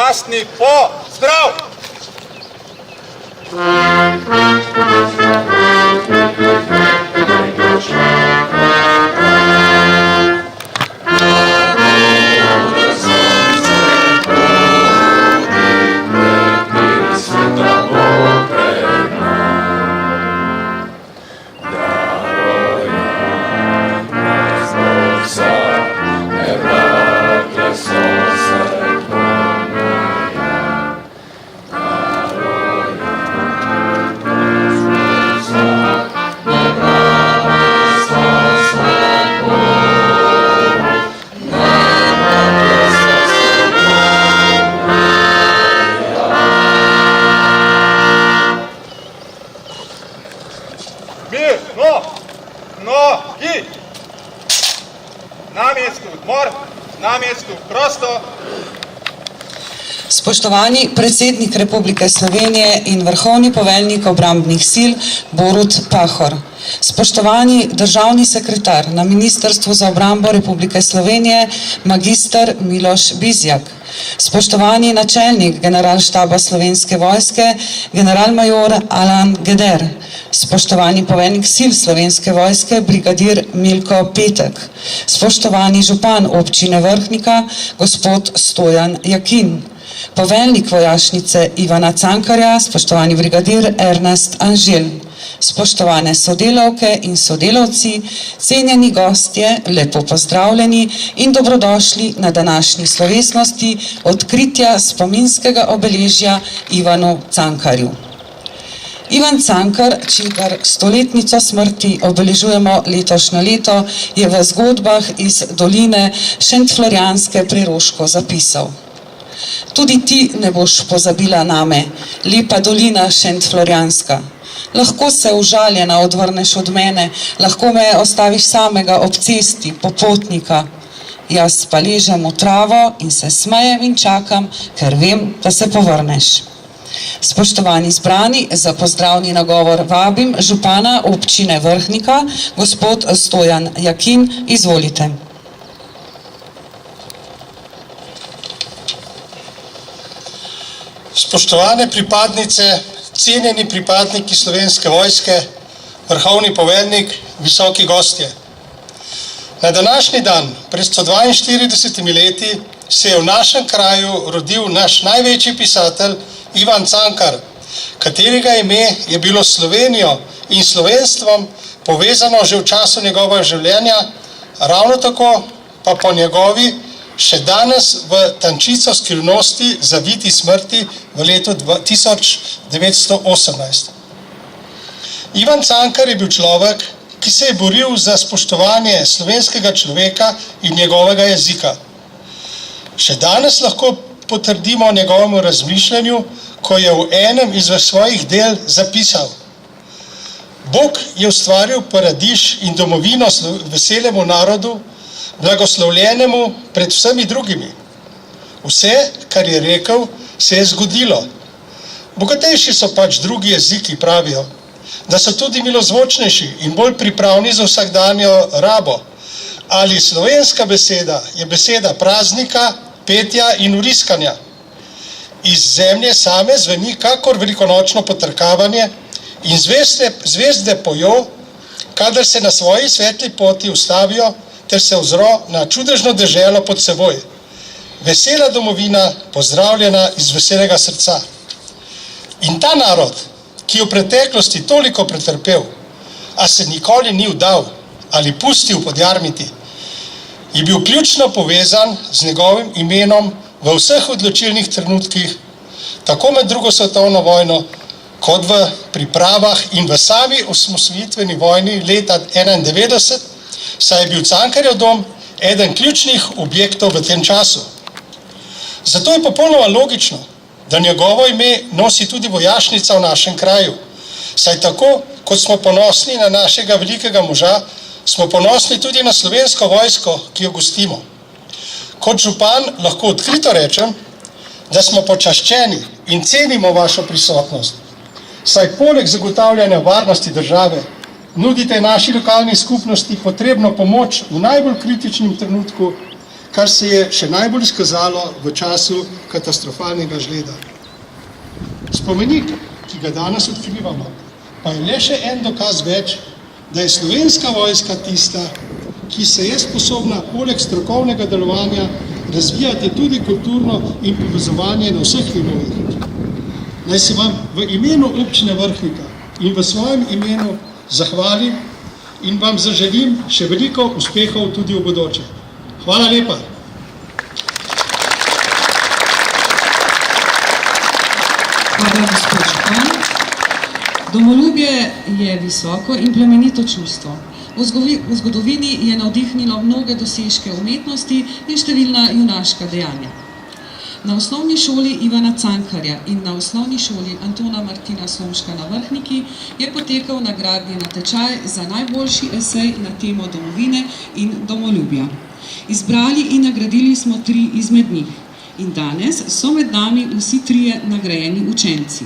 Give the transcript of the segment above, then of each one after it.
častni pozdrav! Nogi! Na mestu odmor, na mestu prosto. Spoštovani predsednik Republike Slovenije in vrhovni poveljnik obrambnih sil Borut Pahor, spoštovani državni sekretar na Ministrstvu za obrambo Republike Slovenije magister Miloš Bizjak, spoštovani načelnik Generalštaba Slovenske vojske generalmajor Alan Geder, spoštovani poveljnik sil Slovenske vojske brigadir Milko Petek, spoštovani župan občine Vrhnika gospod Stojan Jakin, poveljnik vojašnice Ivana Cankarja, spoštovani brigadir Ernest Anžel, spoštovane sodelavke in sodelavci, cenjeni gostje, lepo pozdravljeni in dobrodošli na današnji slovesnosti odkritja spominskega obeležja Ivanu Cankarju. Ivan Cankar, čigar stoletnico smrti obeležujemo letošnje leto, je v zgodbah iz doline Šentflorjanske pri Roško zapisal: Tudi ti ne boš pozabila name, lepa dolina Šentflorjanska. Lahko se užaljena odvrneš od mene, lahko me ostaviš samega ob cesti, popotnika. Jaz pa ležem v travo in se smejem in čakam, ker vem, da se povrneš. Spoštovani zbrani, za pozdravni nagovor vabim župana občine Vrhnika, gospod Stojan Jakin, izvolite. Spoštovane pripadnice, cenjeni pripadniki Slovenske vojske, vrhovni poveljnik, visoki gostje. Na današnji dan, pred 142 leti, se je v našem kraju rodil naš največji pisatelj Ivan Cankar, katerega ime je bilo s Slovenijo in slovenstvom povezano že v času njegovega življenja, ravno tako pa po njegovi še danes v tančico skrivnosti zaviti smrti v letu 1918. Ivan Cankar je bil človek, ki se je boril za spoštovanje slovenskega človeka in njegovega jezika. Še danes lahko potrdimo o njegovemu razmišljanju, ko je v enem izmed svojih del zapisal: Bog je ustvaril paradiž in domovino veselemu narodu, blagoslovljenemu pred vsemi drugimi. Vse, kar je rekel, se je zgodilo. Bogatejši so pač drugi jeziki, pravijo, da so tudi milozvočnejši in bolj pripravni za vsakdanjo rabo. Ali slovenska beseda je beseda praznika, petja in vriskanja. Iz zemlje same zveni kakor velikonočno potrkavanje in zvezde pojo, kadar se na svoji svetli poti ustavijo ter se ozro na čudežno deželo pod seboj. Vesela domovina, pozdravljena iz veselega srca. In ta narod, ki je v preteklosti toliko pretrpel, a se nikoli ni vdal ali pustil podjarmiti, je bil ključno povezan z njegovim imenom v vseh odločilnih trenutkih, tako med drugo svetovno vojno, kot v pripravah in v sami osamosvojitveni vojni leta 1991, saj je bil Cankarjev dom eden ključnih objektov v tem času. Zato je popolnoma logično, da njegovo ime nosi tudi vojašnica v našem kraju, saj tako, kot smo ponosni na našega velikega moža, smo ponosni tudi na slovensko vojsko, ki jo gostimo. Kot župan lahko odkrito rečem, da smo počaščeni in cenimo vašo prisotnost, saj poleg zagotavljanja varnosti države nudite naši lokalni skupnosti potrebno pomoč v najbolj kritičnem trenutku, kar se je še najbolj izkazalo v času katastrofalnega žleda. Spomenik, ki ga danes odkrivamo, pa je le še en dokaz več, da je Slovenska vojska tista, ki se je sposobna poleg strokovnega delovanja razvijati tudi kulturno in povezovanje na vseh nivojih. Naj se vam v imenu občine Vrhnika in v svojem imenu zahvalim in vam zaželim še veliko uspehov tudi v bodoče. Hvala lepa. Hvala, gospod župan. Domoljubje je visoko in plemenito čustvo. V zgodovini je navdihnilo mnoge dosežke umetnosti in številna junaška dejanja. Na osnovni šoli Ivana Cankarja in na osnovni šoli Antona Martina Slomška na Vrhniki je potekal nagradni natečaj za najboljši esej na temo domovine in domoljubja. Izbrali in nagradili smo 3 izmed njih in danes so med nami vsi 3 nagrajeni učenci.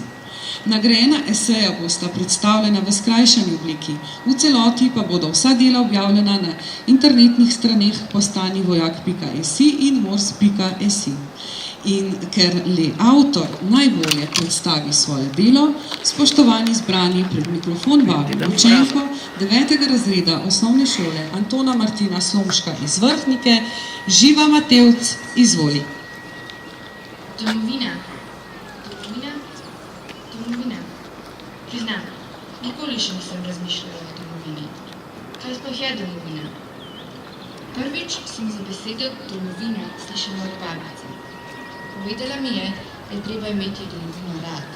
Nagrajena eseja bosta predstavljena v skrajšani obliki, v celoti pa bodo vsa dela objavljena na internetnih straneh postanivojak.si in mors.si. In ker le avtor najbolje predstavi svoje delo, spoštovani zbrani, pred mikrofon vabim učenko 9. razreda osnovne šole Antona Martina Slomška iz Vrhnike, Živa Matevc, izvoli. Domovina. Priznam, nikoli še nisem razmišljala o domovini. Kaj sploh je domovina? Prvič sem za besedo domovina slišala od babice. Povedala mi je, da je treba imeti domovino rad.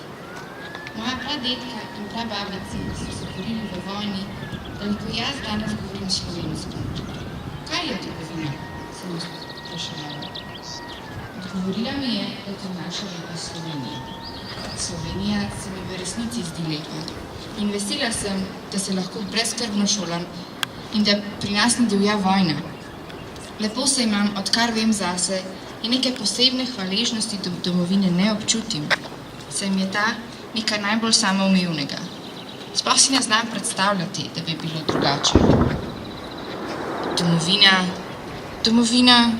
Moja pradetka in prababici so se borili v vojni, da lahko jaz danes govorim slovensko. Kaj je domovina? Sem vprašala. Odgovorila mi je, da je to naša lepa Slovenija. Slovenija se mi v resnici zdi lepa in vesela sem, da se lahko brezskrbno šolam in da pri nas ne divja vojna. Lepo se imam, odkar vem zase, in neke posebne hvaležnosti do domovine ne občutim, saj mi je ta nekaj najbolj samoumevnega. Sploh si ne znam predstavljati, da bi bilo drugače. Domovina.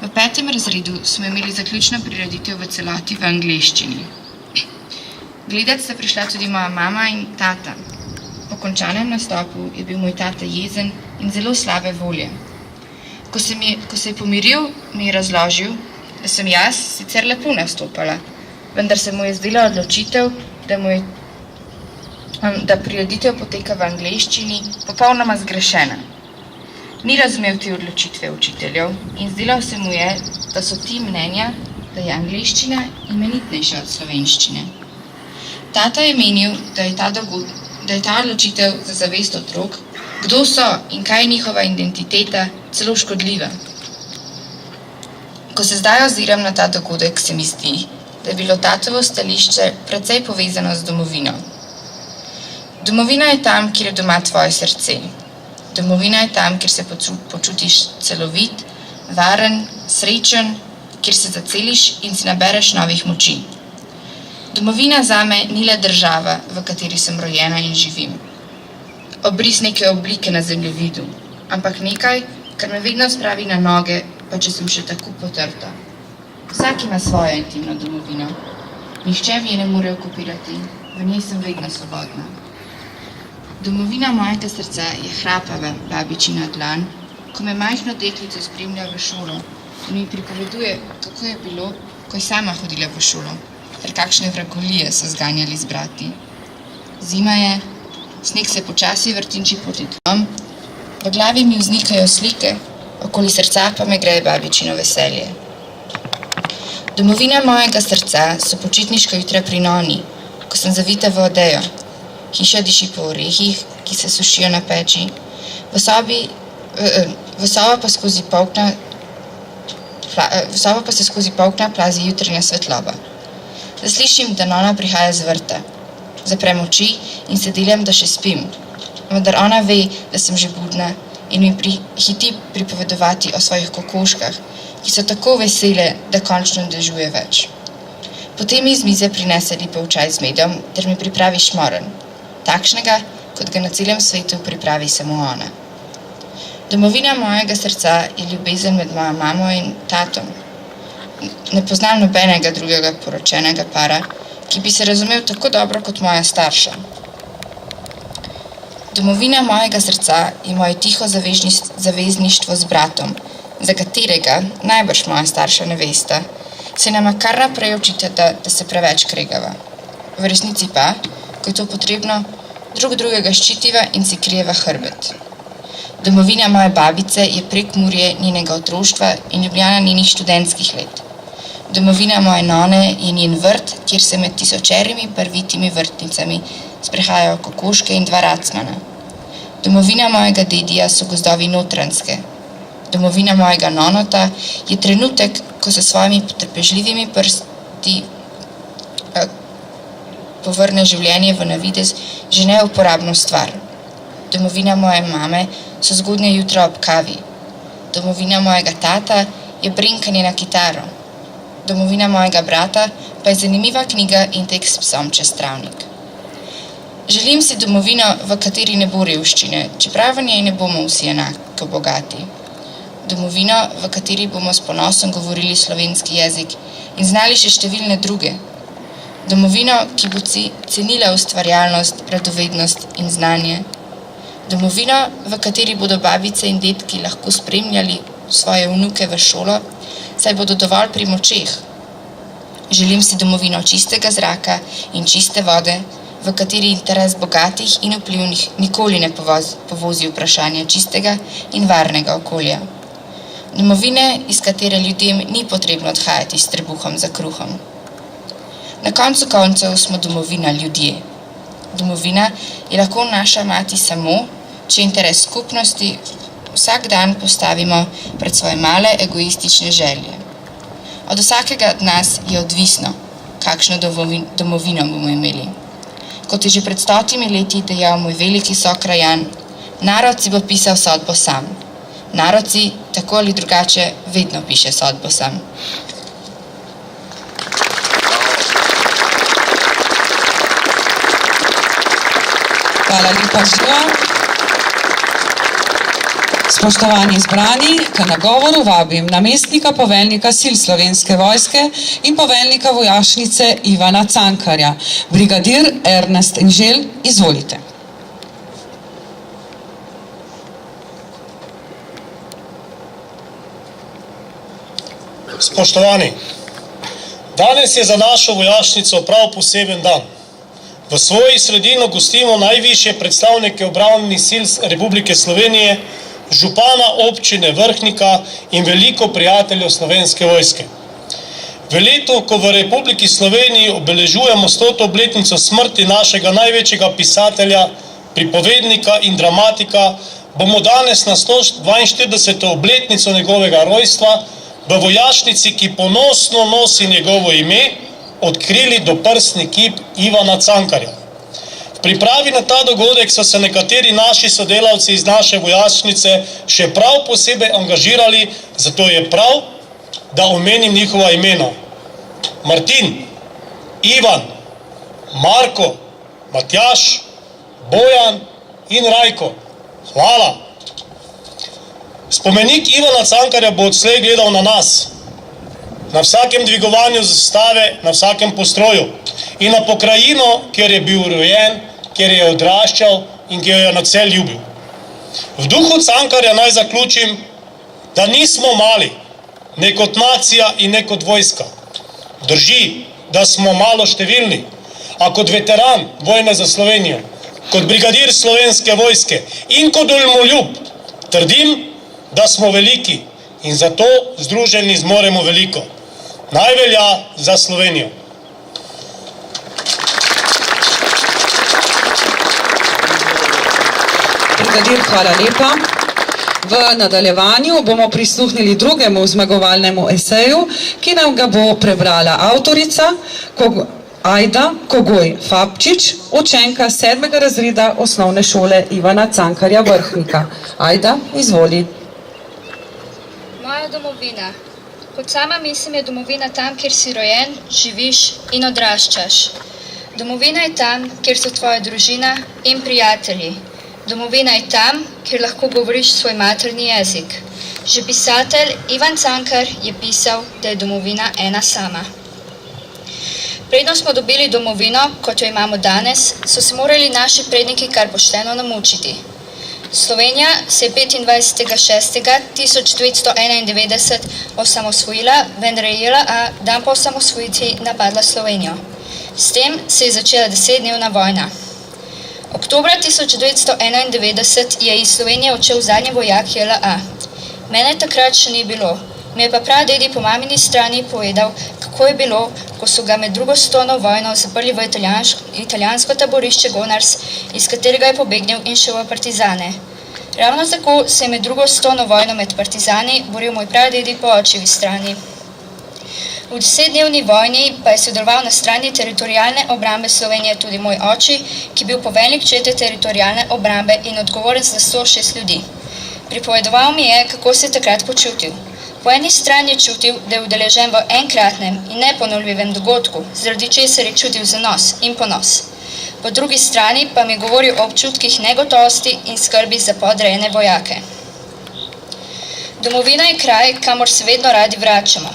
V 5. razredu smo imeli zaključno prireditev v celoti v angleščini. Gledat sta prišla tudi moja mama in tata. Po končanem nastopu je bil moj tata jezen in zelo slabe volje. Ko se je pomiril, mi je razložil, da sem jaz sicer lepo nastopala, vendar se mu je zdela odločitev, da prireditev poteka v angleščini, popolnoma zgrešena. Ni razumel te odločitve učiteljev in zdelo se mu je, da so ti mnenja, da je angleščina imenitnejša od slovenščine. Tata je menil, da je ta odločitev za zavest otrok, kdo so in kaj je njihova identiteta, celo škodljiva. Ko se zdaj oziram na ta dogodek, se mi zdi, da je bilo tatovo stališče precej povezano z domovino. Domovina je tam, kjer je doma tvoje srce. Domovina je tam, kjer se počutiš celovit, varen, srečen, kjer se zaceliš in si nabereš novih moči. Domovina zame ni le država, v kateri sem rojena in živim. Obris neke oblike na zemljevidu, ampak nekaj, kar me vedno spravi na noge, pa če sem še tako potrta. Vsak ima svojo intimno domovino. Nihče mi je ne more okupirati, v njej sem vedno svobodna. Domovina mojega srca je hrapava babičina dlan, ko me majhno deklico spremlja v šolo in mi pripoveduje, kako je bilo, ko je sama hodila v šolo, ter kakšne vragolije so zganjali z brati. Zima je, sneg se počasi vrtinči proti tlom, v glavi mi vznikajo slike, okoli srca pa me greje babičino veselje. Domovina mojega srca so počitniška jutra pri noni, ko sem zavita v odejo. Hiša diši po orehih, ki se sušijo na peči. V sobo pa se skozi polkna plazi jutranja svetloba. Zaslišim, da nona prihaja z vrta. Zaprem oči in se delam, da še spim. Vendar ona ve, da sem že budna in mi hiti pripovedovati o svojih kokoškah, ki so tako vesele, da končno dežuje več. Potem mi iz mize prinese lipev čaj z medom ter mi pripravi šmoren. Takšnega, kot ga na celem svetu pripravi samo ona. Domovina mojega srca je ljubezen med mojo mamo in tatom. Ne poznam nobenega drugega poročenega para, ki bi se razumel tako dobro kot moja starša. Domovina mojega srca je moje tiho zavezništvo z bratom, za katerega, najbrž moja starša ne vesta, se nama kar naprej očitata, da se preveč kregava. V resnici pa, ko je to potrebno, drug drugega ščitiva in si krijeva hrbet. Domovina moje babice je Prekmurje njenega otroštva in Ljubljana njenih študentskih let. Domovina moje none je njen vrt, kjer se med tisočerimi barvitimi vrtnicami sprehajajo kokoške in dva racmana. Domovina mojega dedija so gozdovi Notranjske. Domovina mojega nonota je trenutek, ko se svojimi potrpežljivimi prsti povrne življenje v navidez že neuporabno stvar. Domovina moje mame so zgodnje jutra ob kavi. Domovina mojega tata je brenkanje na kitaro. Domovina mojega brata pa je zanimiva knjiga in tek s psom čez travnik. Želim si domovino, v kateri ne bo revščine, čeprav v njej ne bomo vsi enako bogati. Domovino, v kateri bomo s ponosom govorili slovenski jezik in znali še številne druge. Domovino, ki bo cenila ustvarjalnost, radovednost in znanje. Domovino, v kateri bodo babice in dedki lahko spremljali svoje vnuke v šolo, saj bodo dovolj pri močeh. Želim si domovino čistega zraka in čiste vode, v kateri interes bogatih in vplivnih nikoli ne povozi vprašanja čistega in varnega okolja. Domovine, iz katere ljudem ni potrebno odhajati s trebuhom za kruhom. Na koncu koncev smo domovina ljudje. Domovina je lahko naša mati samo, če interes skupnosti vsak dan postavimo pred svoje male egoistične želje. Od vsakega od nas je odvisno, kakšno domovino bomo imeli. Kot je že pred 100 leti dejal moj veliki sokrajan, narod si bo pisal sodbo sam. Narod si, tako ali drugače, vedno piše sodbo sam. Hvala lepa, Živa. Spoštovani zbrani, k nagovoru vabim namestnika poveljnika sil Slovenske vojske in poveljnika vojašnice Ivana Cankarja. Brigadir Ernest Enžel, izvolite. Spoštovani, danes je za našo vojašnico prav poseben dan. V svoji sredino gostimo najvišje predstavnike obrambnih sil Republike Slovenije, župana občine Vrhnika in veliko prijateljev Slovenske vojske. V letu, ko v Republiki Sloveniji obeležujemo 100. obletnico smrti našega največjega pisatelja, pripovednika in dramatika, bomo danes na 142. obletnico njegovega rojstva v vojašnici, ki ponosno nosi njegovo ime, odkrili doprsni kip Ivana Cankarja. V pripravi na ta dogodek so se nekateri naši sodelavci iz naše vojašnice še prav posebej angažirali, zato je prav, da omenim njihova imena. Martin, Ivan, Marko, Matjaž, Bojan in Rajko. Hvala. Spomenik Ivana Cankarja bo odslej gledal na nas, na vsakem dvigovanju zastave, na vsakem postroju in na pokrajino, kjer je bil rojen, kjer je odraščal in kjer je nadvse ljubil. V duhu Cankarja naj zaključim, da nismo mali, ne kot nacija in ne kot vojska. Drži, da smo malo številni, a kot veteran vojne za Slovenijo, kot brigadir Slovenske vojske in kot domoljub trdim, da smo veliki in zato združeni zmoremo veliko. Naj velja za Slovenijo. Brigadir, hvala lepa. V nadaljevanju bomo prisluhnili drugemu zmagovalnemu eseju, ki nam ga bo prebrala avtorica Ajda Kogoj Fabčič, učenka 7. razreda osnovne šole Ivana Cankarja Vrhnika. Ajda, izvoli. Moja domovina. Kot sama mislim, je domovina tam, kjer si rojen, živiš in odraščaš. Domovina je tam, kjer so tvoja družina in prijatelji. Domovina je tam, kjer lahko govoriš svoj materni jezik. Že pisatelj Ivan Cankar je pisal, da je domovina ena sama. Predno smo dobili domovino, kot jo imamo danes, so se morali naši predniki kar pošteno namučiti. Slovenija se je 25.6.1991 osamosvojila, vendar je JLA dan po osamosvojitvi napadla Slovenijo. S tem se je začela 10-dnevna vojna. Oktobra 1991 je iz Slovenije odšel zadnji vojak JLA. Mene takrat še ni bilo. Mi je pa pradedi po mamini strani povedal, kako je bilo, ko so ga med drugo svetovno vojno zaprli v italijansko taborišče Gonars, iz katerega je pobegnil in šel v partizane. Ravno tako se je med drugo svetovno vojno med partizani boril moj pradedi po očevi strani. V 10-dnevni vojni pa je sodeloval na strani teritorialne obrambe Slovenije tudi moj oči, ki je bil poveljnik čete teritorialne obrambe in odgovoren za 106 ljudi. Pripovedoval mi je, kako se je takrat počutil. Po eni strani je čutil, da je udeležen v enkratnem in neponovljivem dogodku, zaradi česar je čutil zanos in ponos. Po drugi strani pa mi je govoril o občutkih negotovosti in skrbi za podrejene vojake. Domovina je kraj, kamor se vedno radi vračamo.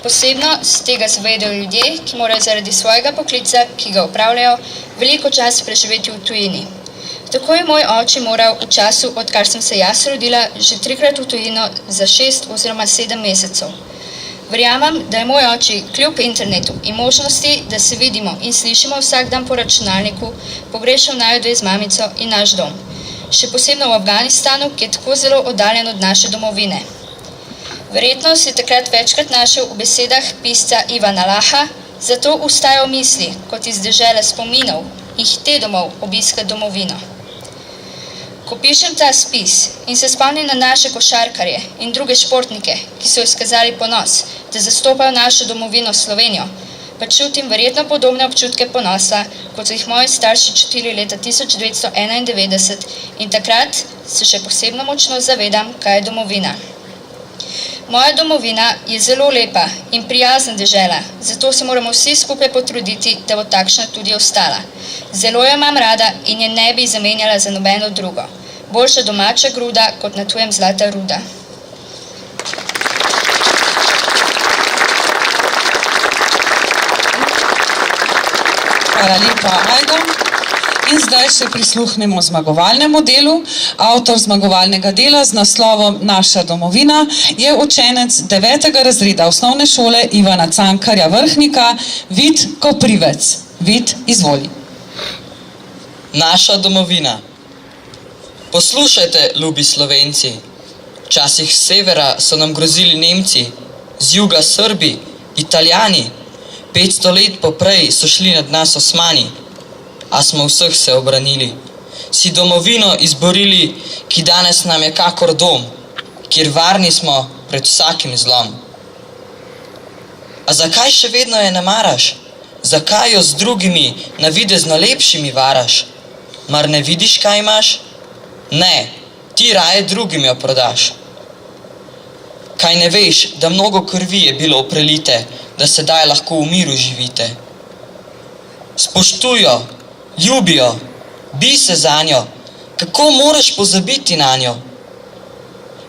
Posebno se tega zavedajo ljudje, ki morajo zaradi svojega poklica, ki ga opravljajo, veliko čas preživeti v tujini. Tako je moj oče moral v času, odkar sem se jaz rodila, že 3-krat v tujino za 6 oziroma 7 mesecev. Verjamem, da je moj oče kljub internetu in možnosti, da se vidimo in slišimo vsak dan po računalniku, pogrešal naju dve z mamico in naš dom. Še posebno v Afganistanu, ki je tako zelo oddaljen od naše domovine. Verjetno se je takrat večkrat našel v besedah pisca Ivana Laha, zato vstaja v misli, kot iz dežele spominov in hite domov obiskati domovino. Ko pišem ta spis in se spomnim na naše košarkarje in druge športnike, ki so izkazali ponos, da zastopajo našo domovino Slovenijo, pa čutim verjetno podobne občutke ponosa, kot so jih moji starši čutili leta 1991 in takrat se še posebno močno zavedam, kaj je domovina. Moja domovina je zelo lepa in prijazna dežela, zato se moramo vsi skupaj potruditi, da bo takšna tudi ostala. Zelo jo imam rada in je ne bi zamenjala za nobeno drugo. Boljša domača gruda, kot na tujem zlata ruda. Hvala lepa, Ajdo. In zdaj še prisluhnemo zmagovalnemu delu. Avtor zmagovalnega dela z naslovom Naša domovina je učenec 9. razreda osnovne šole Ivana Cankarja Vrhnika, Vid Koprivec. Vid, izvoli. Naša domovina. Poslušajte, ljubi Slovenci. Včasih s severa so nam grozili Nemci, z juga Srbi, Italijani. 500 let poprej so šli nad nas Osmani, a smo vseh se obranili. Si domovino izborili, ki danes nam je kakor dom, kjer varni smo pred vsakim zlom. A zakaj še vedno je ne maraš? Zakaj jo z drugimi, navidezno lepšimi varaš? Mar ne vidiš, kaj imaš? Ne, ti raje drugim jo prodaš. Kaj ne veš, da mnogo krvi je bilo prelite, da sedaj lahko v miru živite? Spoštuj jo, ljubi jo, bi se za njo, kako moraš pozabiti na njo?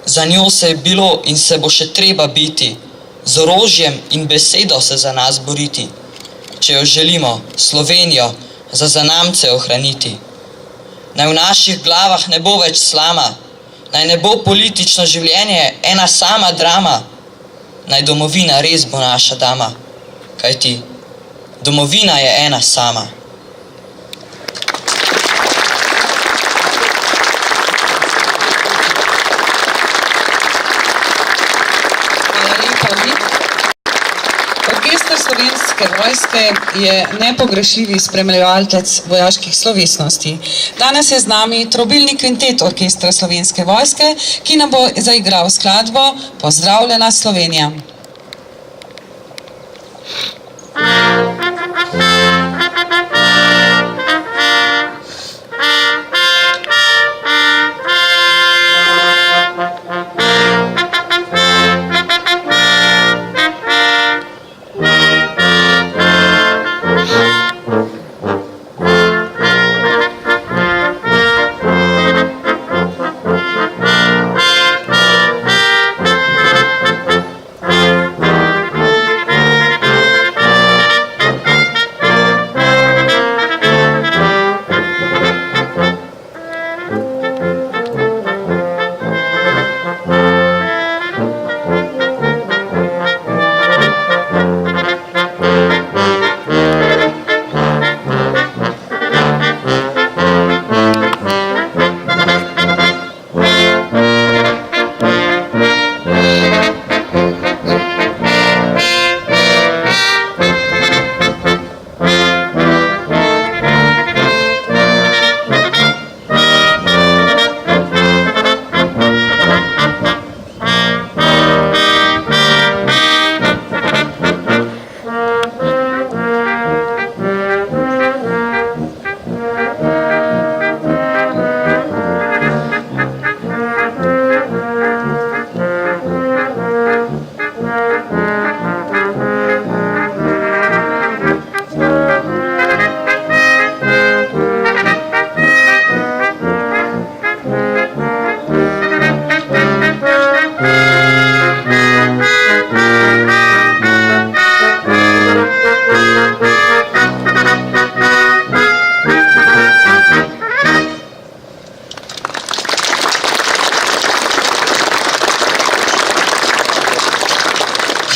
Za njo se je bilo in se bo še treba biti, z orožjem in besedo se za nas boriti, če jo želimo, Slovenijo, za zanamce ohraniti. Naj v naših glavah ne bo več slama, naj ne bo politično življenje ena sama drama, naj domovina res bo naša dama, kajti domovina je ena sama. Orkester Slovenske vojske je nepogrešljivi spremljevalec vojaških slovesnosti. Danes je z nami trobilni kvintet Orkestra Slovenske vojske, ki nam bo zaigral skladbo Pozdravljena Slovenija.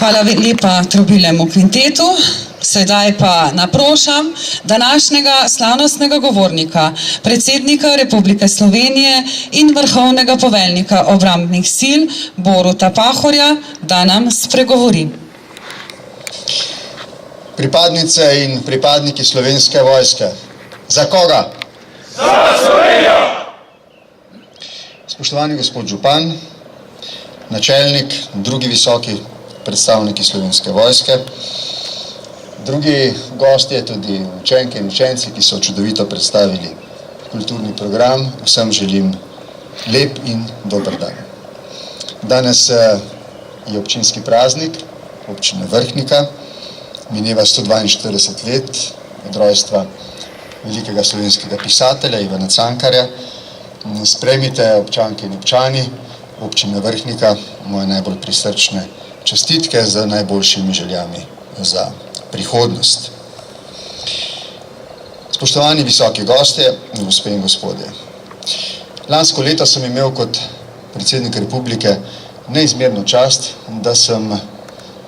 Hvala lepa trobilnemu kvintetu. Sedaj pa naprošam današnjega slavnostnega govornika, predsednika Republike Slovenije in vrhovnega poveljnika obrambnih sil Boruta Pahorja, da nam spregovori. Pripadnice in pripadniki Slovenske vojske. Za koga? Za Slovenijo! Spoštovani gospod župan, načelnik, drugi visoki predstavniki Slovenske vojske, drugi gostje, tudi učenke in učenci, ki so čudovito predstavili kulturni program, vsem želim lep in dober dan. Danes je občinski praznik, občine Vrhnika, mineva 142 let od rojstva velikega slovenskega pisatelja Ivana Cankarja. Sprejmite, občanke in občani občine Vrhnika, moje najbolj prisrčne čestitke z najboljšimi željami za prihodnost. Spoštovani visoki gostje, gospe in gospodje. Lansko leto sem imel kot predsednik republike neizmerno čast, da sem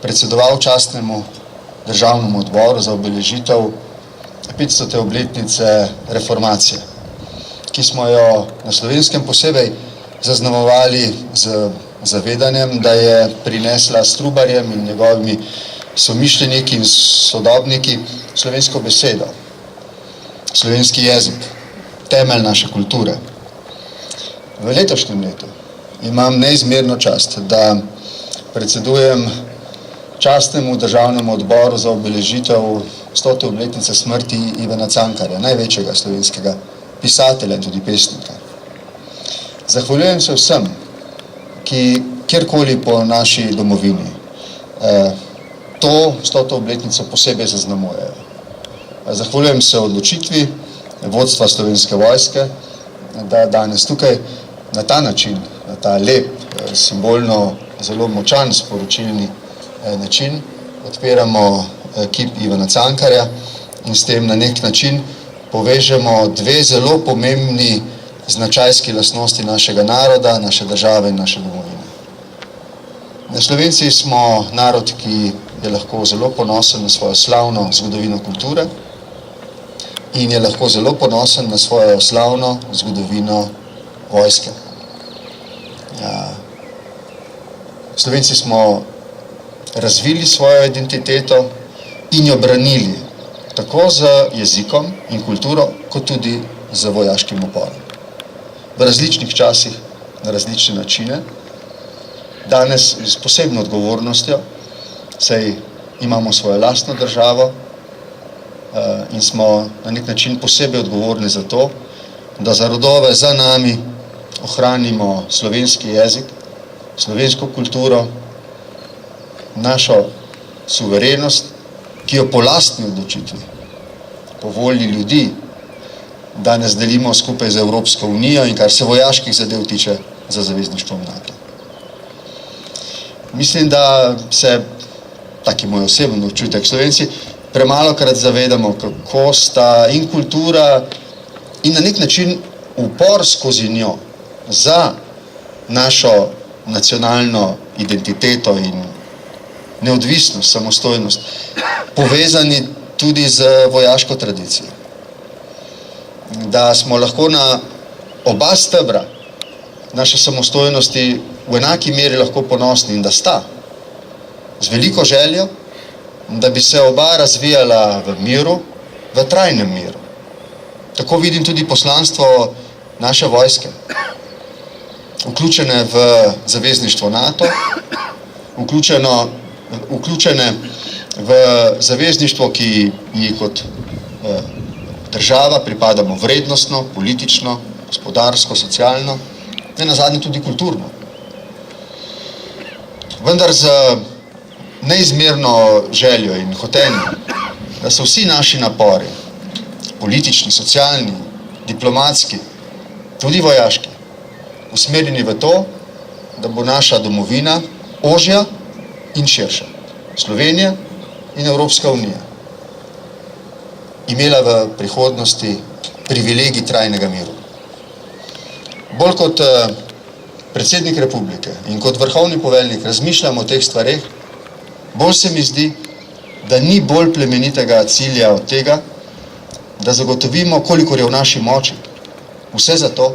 predsedoval častnemu državnemu odboru za obeležitev 500. obletnice reformacije, ki smo jo na Slovenskem posebej zaznamovali z zavedanjem, da je prinesla s Trubarjem in njegovimi somišljeniki in sodobniki slovensko besedo, slovenski jezik, temelj naše kulture. V letošnjem letu imam neizmerno čast, da predsedujem častnemu državnemu odboru za obeležitev 100. obletnice smrti Ivana Cankarja, največjega slovenskega pisatelja in tudi pesnika. Zahvaljujem se vsem, ki kjerkoli po naši domovini to 100. obletnico posebej zaznamujejo. Zahvaljujem se odločitvi vodstva Slovenske vojske, da danes tukaj na ta način, na ta lep, simbolno zelo močan sporočilni način odpiramo kip Ivana Cankarja in s tem na nek način povežemo dve zelo pomembni značajski lastnosti našega naroda, naše države in naše domovine. Slovenci smo narod, ki je lahko zelo ponosen na svojo slavno zgodovino kulture in je lahko zelo ponosen na svojo slavno zgodovino vojske. Slovenci smo razvili svojo identiteto in jo branili tako z jezikom in kulturo, kot tudi z vojaškim uporom. V različnih časih, na različne načine, danes s posebno odgovornostjo, saj imamo svojo lastno državo in smo na nek način posebej odgovorni za to, da za rodove za nami ohranimo slovenski jezik, slovensko kulturo, našo suverenost, ki jo po lastni odločitvi, po volji ljudi, danes delimo skupaj z Evropsko unijo in kar se vojaških zadev tiče za zavezništvom NATO. Mislim, da se, tak je moj osebni občutek, Slovenci premalokrat zavedamo, kako sta in kultura in na nek način upor skozi njo za našo nacionalno identiteto in neodvisnost, samostojnost, povezani tudi z vojaško tradicijo. Da smo lahko na oba stebra naše samostojnosti v enaki meri lahko ponosni in da sta z veliko željo, da bi se oba razvijala v miru, v trajnem miru. Tako vidim tudi poslanstvo naše vojske, vključene v zavezništvo NATO, vključene v zavezništvo, ki ji kot država pripadamo vrednostno, politično, gospodarsko, socialno, ne nazadnje tudi kulturno. Vendar z neizmerno željo in hotenjem, da so vsi naši napori, politični, socialni, diplomatski, tudi vojaški, usmerjeni v to, da bo naša domovina ožja in širša. Slovenija in Evropska unija imela v prihodnosti privilegij trajnega miru. Bolj kot predsednik republike in kot vrhovni poveljnik razmišljam o teh stvareh, Bolj se mi zdi, da ni bolj plemenitega cilja od tega, da zagotovimo, kolikor je v naši moči, vse za to,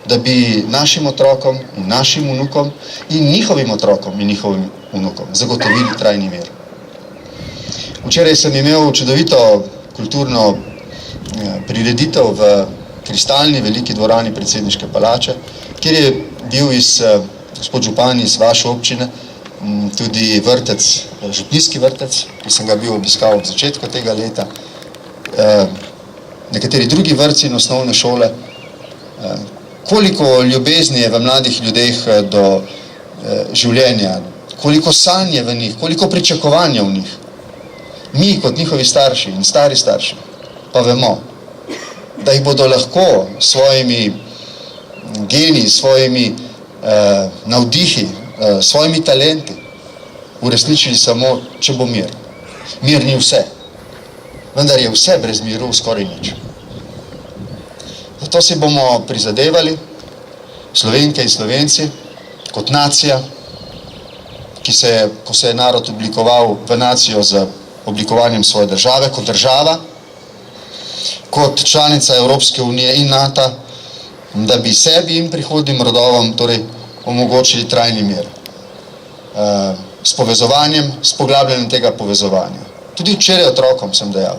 da bi našim otrokom in našim vnukom in njihovim otrokom in njihovim vnukom zagotovili trajni mir. Včeraj sem imel čudovito kulturno prireditev v kristalni veliki dvorani predsedniške palače, kjer je bil gospod župan iz vaše občine tudi vrtec, župnijski vrtec, ki sem ga bil obiskal v začetku tega leta, nekateri drugi vrtci in osnovne šole. Koliko ljubezni je v mladih ljudeh do življenja, koliko sanje v njih, koliko pričakovanja v njih. Mi kot njihovi starši in stari starši pa vemo, da jih bodo lahko svojimi geni, svojimi navdihi, svojimi talenti uresničili samo, če bo mir. Mir ni vse, vendar je vse brez miru skoraj nič. Zato si bomo prizadevali, Slovenke in Slovenci, kot nacija, ko se je narod oblikoval v nacijo z oblikovanjem svoje države, kot država, kot članica Evropske unije in NATO, da bi sebi in prihodnim rodovom torej omogočili trajni mir. S povezovanjem, s poglabljanjem tega povezovanja. Tudi včeraj otrokom sem dejal,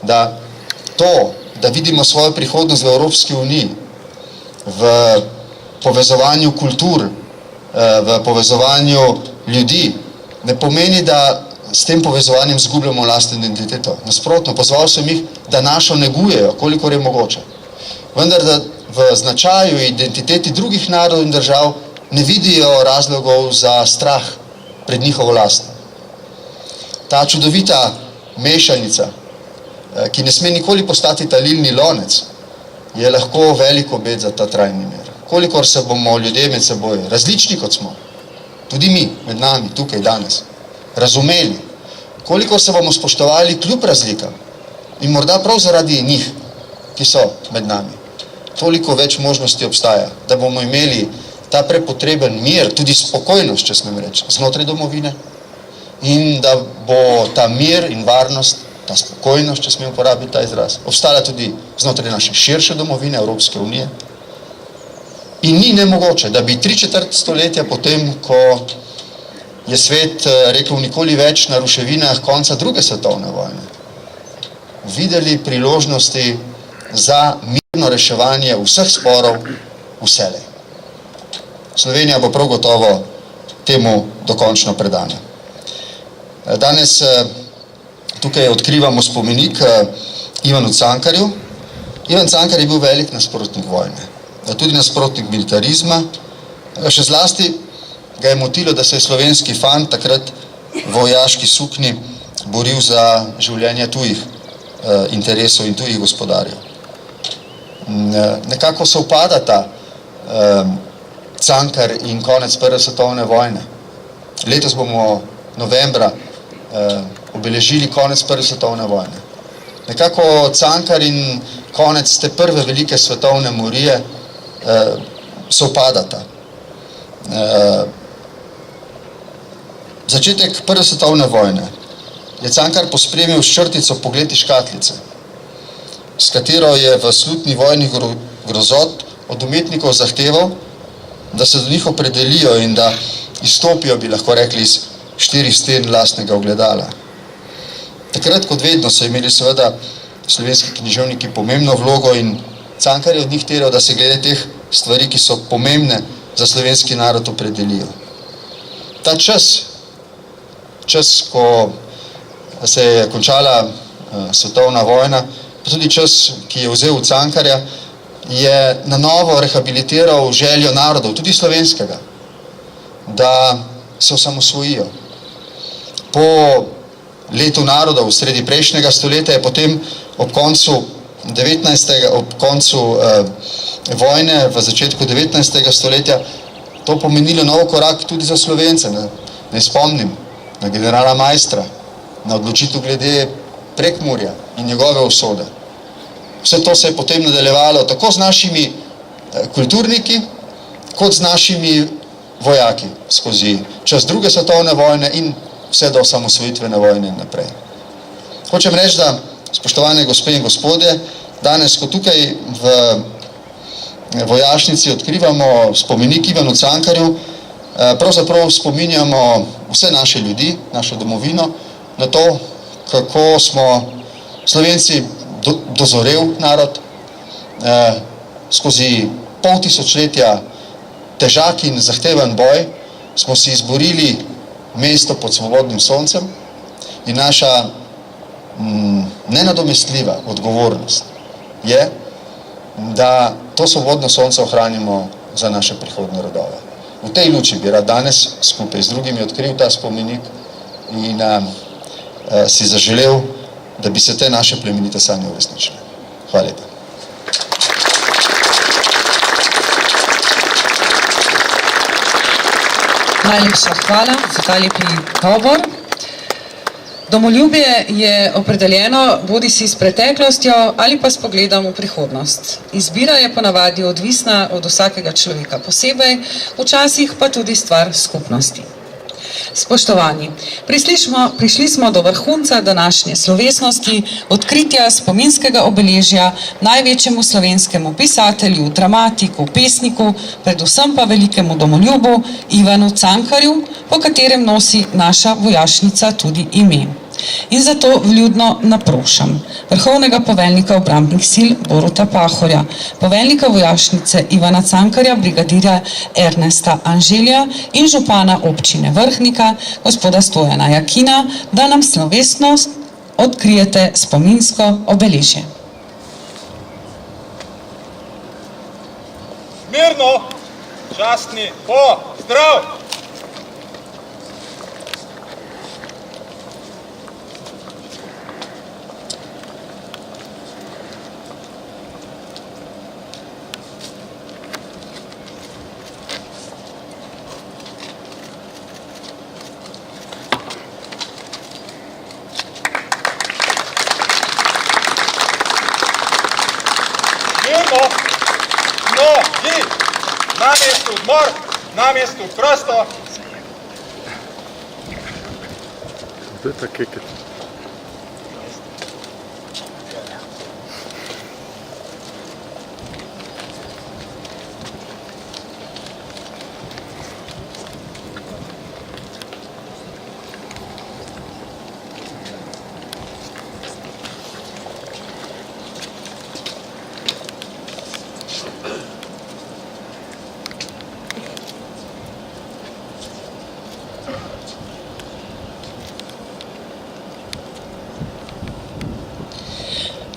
da to, da vidimo svojo prihodnost v Evropski uniji, v povezovanju kultur, v povezovanju ljudi, ne pomeni, da s tem povezovanjem zgubljamo lastno identiteto. Nasprotno, pozval sem jih, da našo negujejo, kolikor je mogoče. Vendar, da v značaju identiteti drugih narodov in držav ne vidijo razlogov za strah pred njihovo lastno. Ta čudovita mešanica, ki ne sme nikoli postati talilni lonec, je lahko velik obet za ta trajni mir. Kolikor se bomo ljudje med seboj, različni kot smo, tudi mi, med nami, tukaj danes, razumeli, kolikor se bomo spoštovali kljub razlikam in morda prav zaradi njih, ki so med nami, toliko več možnosti obstaja, da bomo imeli ta prepotreben mir, tudi spokojnost, če smem reči, znotraj domovine in da bo ta mir in varnost, ta spokojnost, če smem uporabiti ta izraz, obstala tudi znotraj naše širše domovine, Evropske unije. In ni nemogoče, da bi 3/4 stoletja potem, ko je svet rekel nikoli več na ruševinah konca druge svetovne vojne, videli priložnosti za mirno reševanje vseh sporov vselej. Slovenija bo prav gotovo temu dokončno predana. Danes tukaj odkrivamo spomenik Ivanu Cankarju. Ivan Cankar je bil velik nasprotnik vojne, tudi nasprotnik militarizma. Še zlasti ga je motilo, da se je slovenski fant takrat v vojaški suknji boril za življenje tujih interesov in tujih gospodarjev. Nekako se upadata Cankar in konec Prve svetovne vojne. Letos bomo novembra obeležili konec Prve svetovne vojne. Nekako Cankar in konec te prve velike svetovne morije se upadata. Začetek Prve svetovne vojne je Cankar pospremil s črtico Pogled iz škatlice, s katero je v slutni vojnih grozot od umetnikov zahteval, da se do njih opredelijo in da izstopijo, bi lahko rekli, iz 4 sten lastnega ogledala. Takrat, kot vedno, so imeli seveda slovenski književniki pomembno vlogo in Cankar je od njih terjal, da se glede teh stvari, ki so pomembne za slovenski narod, opredelijo. Ta čas, ko se je končala svetovna vojna, pa tudi čas, ki je vzel Cankarja, je na novo rehabilitiral željo narodov, tudi slovenskega, da se osamosvojijo. Po letu narodov sredi prejšnjega stoletja je potem ob koncu vojne v začetku 19. stoletja to pomenilo nov korak tudi za Slovence. Ne spomnim na generala Maistra, na odločitev glede Prekmurja in njegove usode. Vse to se je potem nadaljevalo tako z našimi kulturniki, kot z našimi vojaki skozi čas druge svetovne vojne in vse do osamosvojitvene vojne in naprej. Hočem reči, da, spoštovane gospe in gospodje, danes, ko tukaj v vojašnici odkrivamo spomenik Ivanu Cankarju, pravzaprav spominjamo vse naše ljudi, našo domovino, na to, kako smo Slovenci dozorel narod, skozi pol tisočletja težak in zahteven boj smo si izborili mesto pod svobodnim soncem in naša nenadomestljiva odgovornost je, da to svobodno sonce ohranimo za naše prihodnje rodove. V tej luči bi rad danes skupaj z drugimi odkril ta spomenik in si zaželel, da bi se te naše plemenite sanje uresničile. Hvala lepa. Najlepša hvala za ta lepi govor. Domoljubje je opredeljeno bodisi s preteklostjo ali pa s pogledom v prihodnost. Izbira je ponavadi odvisna od vsakega človeka posebej, včasih pa tudi stvar skupnosti. Spoštovani, prišli smo do vrhunca današnje slovesnosti, odkritja spominskega obeležja največjemu slovenskemu pisatelju, dramatiku, pesniku, predvsem pa velikemu domoljubu Ivanu Cankarju, po katerem nosi naša vojašnica tudi ime. In zato vljudno naprošam vrhovnega poveljnika obrambnih sil Boruta Pahorja, poveljnika vojašnice Ivana Cankarja, brigadirja Ernesta Anželja in župana občine Vrhnika, gospoda Stojana Jakina, da nam slovesnost odkrijete spominsko obeležje. Mirno, častni, zdrav! Na mjestu odmor, na mjestu prosto.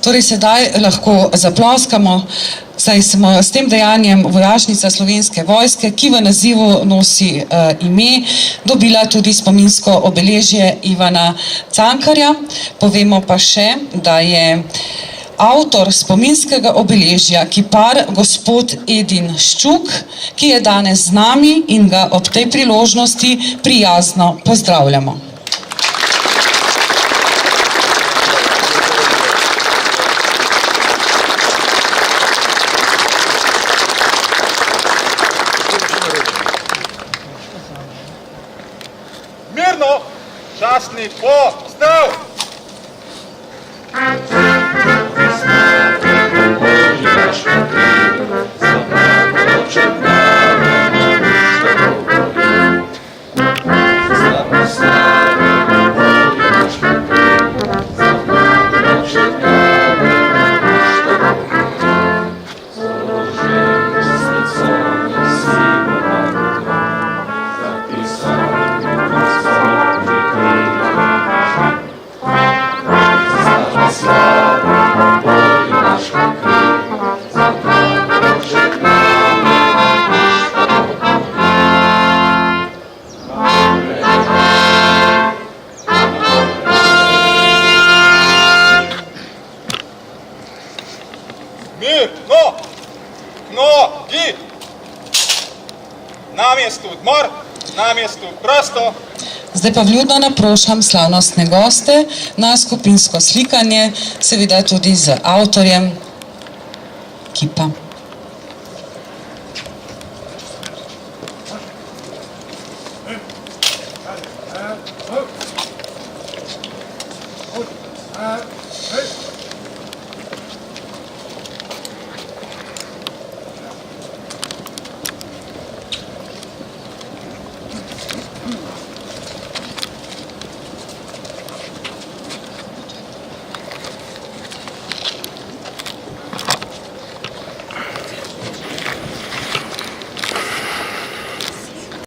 Torej sedaj lahko zaploskamo, saj smo s tem dejanjem vojašnica Slovenske vojske, ki v nazivu nosi ime, dobila tudi spominsko obeležje Ivana Cankarja. Povemo pa še, da je avtor spominskega obeležja kipar gospod Edin Ščuk, ki je danes z nami in ga ob tej priložnosti prijazno pozdravljamo. Mirno, častni, zdrav! Na mjestu odmor, na mjestu prosto. Zdaj pa vljudno naprošam slavnostne goste na skupinsko slikanje, seveda tudi z avtorjem kipa. Hey!